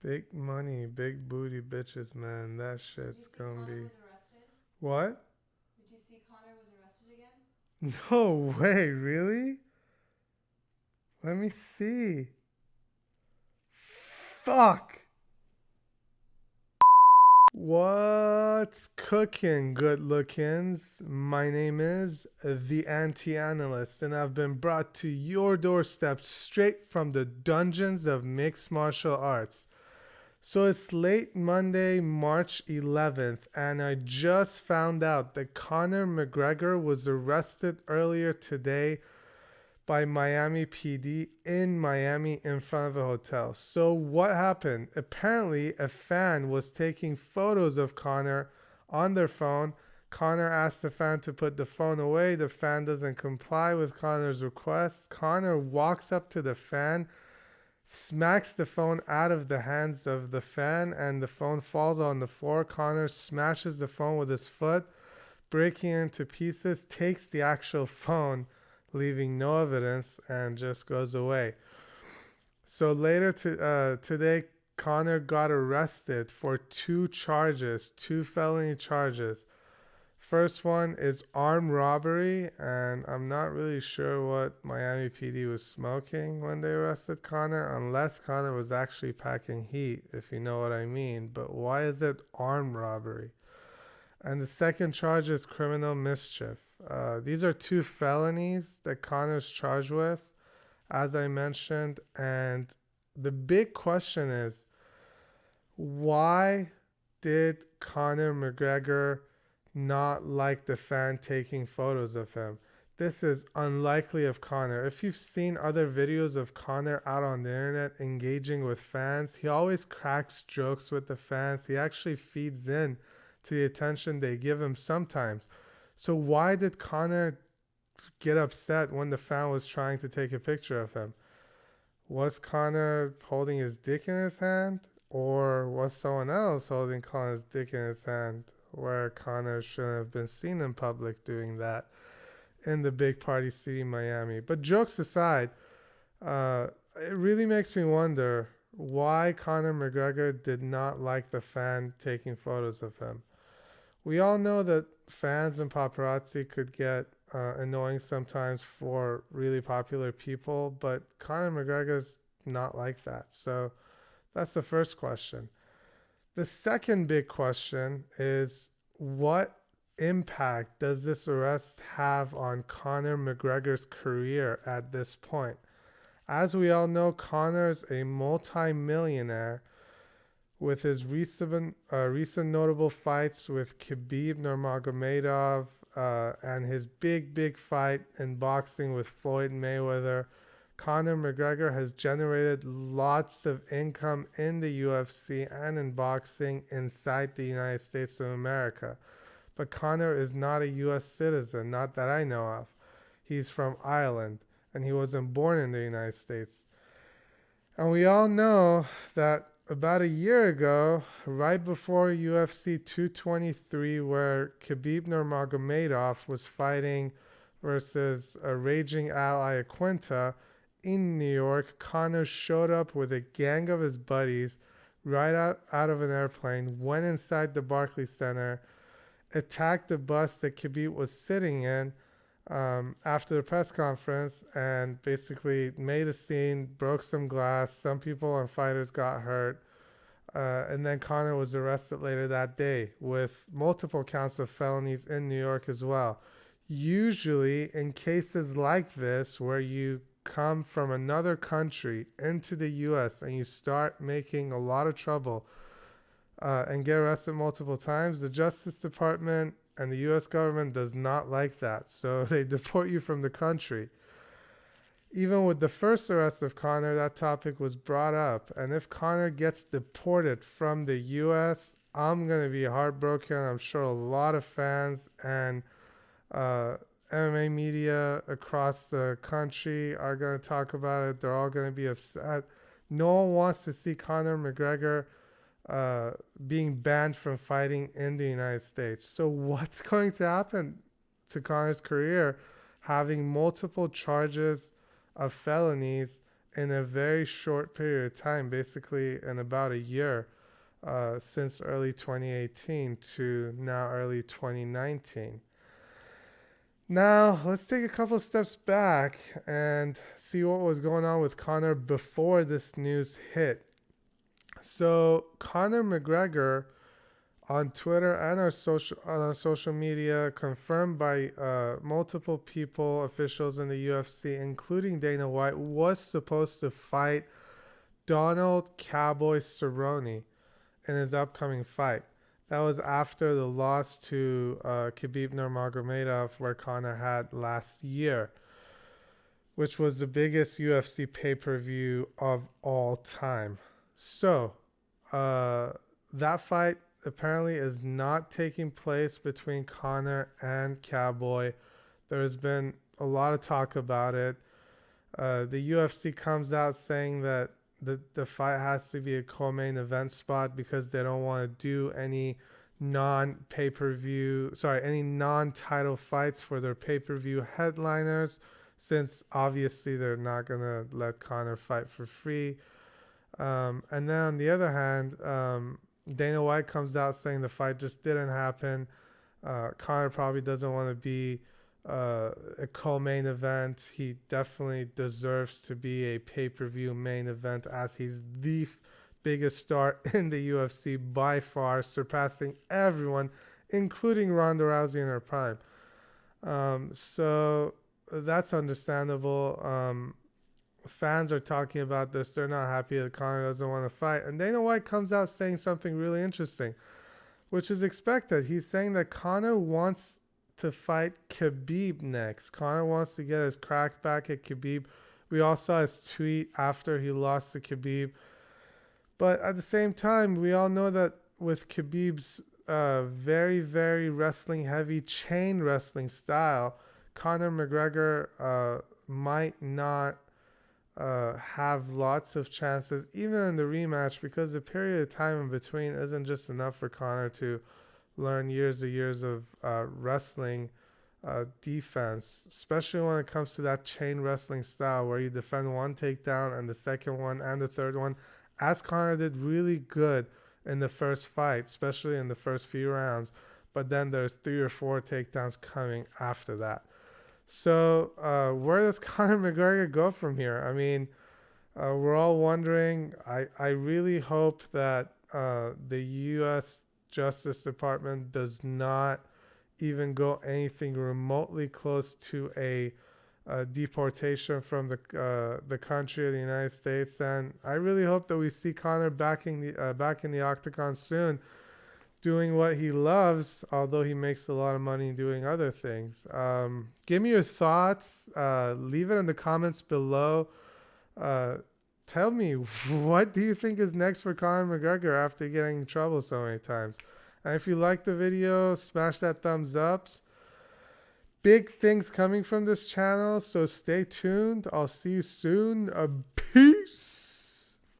Big money, big booty bitches, man. That Did you shit's see gonna Conor be. was arrested? What? Did you see Conor was arrested again? No way, really? Let me see. Fuck! What's cooking, good lookins? My name is the Anti-Analyst, and I've been brought to your doorstep straight from the dungeons of mixed martial arts. So it's late Monday, March 11th, and I just found out that Conor McGregor was arrested earlier today by Miami PD in Miami in front of a hotel. So what happened? Apparently, a fan was taking photos of Conor on their phone. Conor asked the fan to put the phone away. The fan doesn't comply with Conor's request. Conor walks up to the fan, smacks the phone out of the hands of the fan, and the phone falls on the floor. Conor smashes the phone with his foot, breaking it into pieces, takes the actual phone, leaving no evidence, and just goes away. So today, Conor got arrested for two charges, two felony charges. First one is armed robbery, and I'm not really sure what Miami PD was smoking when they arrested Conor, unless Conor was actually packing heat, if you know what I mean. But why is it armed robbery? And the second charge is criminal mischief. These are two felonies that Connor's charged with, as I mentioned. And the big question is, why did Conor McGregor not like the fan taking photos of him? This is unlikely of Conor. If you've seen other videos of Conor out on the internet engaging with fans, he always cracks jokes with the fans. He actually feeds in to the attention they give him sometimes. So why did Conor get upset when the fan was trying to take a picture of him? Was Conor holding his dick in his hand? Or was someone else holding Conor's dick in his hand where Conor shouldn't have been seen in public doing that in the big party city, Miami? But jokes aside, it really makes me wonder why Conor McGregor did not like the fan taking photos of him. We all know that fans and paparazzi could get annoying sometimes for really popular people, but Conor McGregor's not like that. So that's the first question. The second big question is, what impact does this arrest have on Conor McGregor's career at this point? As we all know, Conor's a multi-millionaire with his recent notable fights with Khabib Nurmagomedov and his big fight in boxing with Floyd Mayweather. Conor McGregor has generated lots of income in the UFC and in boxing inside the United States of America. But Conor is not a US citizen, not that I know of. He's from Ireland and he wasn't born in the United States. And we all know that about a year ago, right before UFC 223, where Khabib Nurmagomedov was fighting versus a raging ally Aquinta in New York, Conor showed up with a gang of his buddies right out of an airplane, went inside the Barclays Center, attacked the bus that Khabib was sitting in after the press conference, and basically made a scene, broke some glass. Some people and fighters got hurt. And then Conor was arrested later that day with multiple counts of felonies in New York as well. Usually, in cases like this, where you come from another country into the US and you start making a lot of trouble and get arrested multiple times, the Justice Department and the US government does not like that. So they deport you from the country. Even with the first arrest of Conor, that topic was brought up. And if Conor gets deported from the US, I'm going to be heartbroken. I'm sure a lot of fans and uh, MMA media across the country are going to talk about it. They're all going to be upset. No one wants to see Conor McGregor uh, being banned from fighting in the United States. So, what's going to happen to Conor's career having multiple charges of felonies in a very short period of time, basically in about a year, since early 2018 to now early 2019. Now, let's take a couple steps back and see what was going on with Conor before this news hit. So, Conor McGregor on Twitter and our social media, confirmed by multiple people, officials in the UFC, including Dana White, was supposed to fight Donald Cowboy Cerrone in his upcoming fight. That was after the loss to Khabib Nurmagomedov, where Conor had last year, which was the biggest UFC pay-per-view of all time. So, that fight apparently is not taking place between Conor and Cowboy. There has been a lot of talk about it. The UFC comes out saying that the fight has to be a co-main event spot because they don't want to do any any non-title fights for their pay-per-view headliners, since obviously they're not going to let Conor fight for free. And then on the other hand, Dana White comes out saying the fight just didn't happen. Conor probably doesn't want to be a co-main event. He definitely deserves to be a pay-per-view main event, as he's the biggest star in the UFC by far, surpassing everyone, including Ronda Rousey in her prime. So that's understandable. Fans are talking about this. They're not happy that Conor doesn't want to fight. And Dana White comes out saying something really interesting, which is expected. He's saying that Conor wants to fight Khabib next. Conor wants to get his crack back at Khabib. We all saw his tweet after he lost to Khabib. But at the same time, we all know that with Khabib's very, very wrestling heavy chain wrestling style, Conor McGregor might not have lots of chances, even in the rematch, because the period of time in between isn't just enough for Conor to learn years of wrestling defense, especially when it comes to that chain wrestling style where you defend one takedown and the second one and the third one, as Conor did really good in the first fight, especially in the first few rounds, but then there's 3 or 4 takedowns coming after that. So where does Conor McGregor go from here? I mean, we're all wondering. I really hope that the U.S. Justice Department does not even go anything remotely close to a deportation from the country of the United States. And I really hope that we see Conor back in the octagon soon, doing what he loves, although he makes a lot of money doing other things. Give me your thoughts. Leave it in the comments below. Tell me, what do you think is next for Conor McGregor after getting in trouble so many times? And if you liked the video, smash that thumbs up. Big things coming from this channel, so stay tuned. I'll see you soon. Peace.